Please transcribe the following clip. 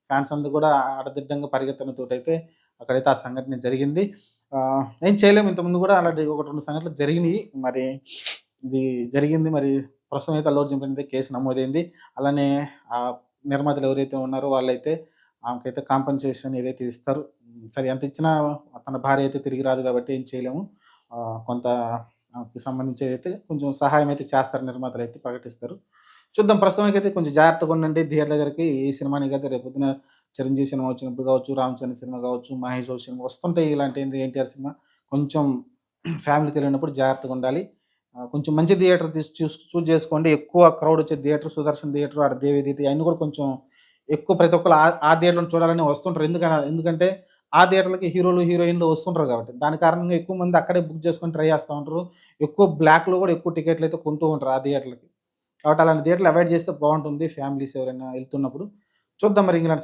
Fans అందరూ కూడా ఆడదిడ్డంగా పరిగెత్తడంతోటైతే అక్కడైతే ఆ సంఘటన జరిగింది. ఏం చేయలేము. ఇంతకుముందు కూడా అలాంటి 1, 2 సంఘటనలు జరిగినియి. మరి ఇది జరిగింది. మరి ప్రస్తుతం అయితే అల్లు అర్జున్ పైన అయితే కేసు నమోదైంది. అలానే నిర్మాతలు ఎవరైతే ఉన్నారో వాళ్ళైతే ఆమెకైతే కాంపెన్సేషన్ ఏదైతే ఇస్తారు. సరే ఎంత ఇచ్చినా తన భార్య అయితే తిరిగి రాదు కాబట్టి ఏం చేయలేము. కొంత ఆమెకి సంబంధించి ఏదైతే కొంచెం సహాయం అయితే చేస్తారు నిర్మాతలైతే ప్రకటిస్తారు. చూద్దాం ప్రస్తుతానికైతే కొంచెం జాగ్రత్తగా ఉండండి. థియేటర్ దగ్గరికి ఈ సినిమానికైతే రేపొద్దున చిరంజీవి సినిమా వచ్చినప్పుడు కావచ్చు, రామ్ చరణ్ సినిమా కావచ్చు, మహేష్ బాబు సినిమా వస్తుంటాయి. ఇలాంటి ఎన్టీఆర్ సినిమా కొంచెం ఫ్యామిలీతో వెళ్ళినప్పుడు జాగ్రత్తగా ఉండాలి. కొంచెం మంచి థియేటర్ చూజ్ చేసుకోండి. ఎక్కువ క్రౌడ్ వచ్చే థియేటర్ సుదర్శన్ థియేటర్, ఆడ దేవి థియేటర్ అయన్నీ కూడా కొంచెం ఎక్కువ ప్రతి ఒక్కళ్ళు ఆ థియేటర్‌లో చూడాలని వస్తుంటారు. ఎందుకంటే ఆ థియేటర్‌లకి హీరోలు, హీరోయిన్‌లు వస్తుంటారు కాబట్టి. దాని కారణంగా ఎక్కువ మంది అక్కడే బుక్ చేసుకొని ట్రై చేస్తా ఉంటారు. ఎక్కువ బ్లాక్‌లో కూడా ఎక్కువ టికెట్‌లయితే కొంటూ ఉంటారు ఆ థియేటర్‌లకి. కాబట్టి అలాంటి థియేటర్‌లు అవాయిడ్ చేస్తే బావుంటుంది. ఫ్యామిలీస్ ఎవరైనా ఎళ్తున్నప్పుడు. చూద్దాం మరి ఇలాంటి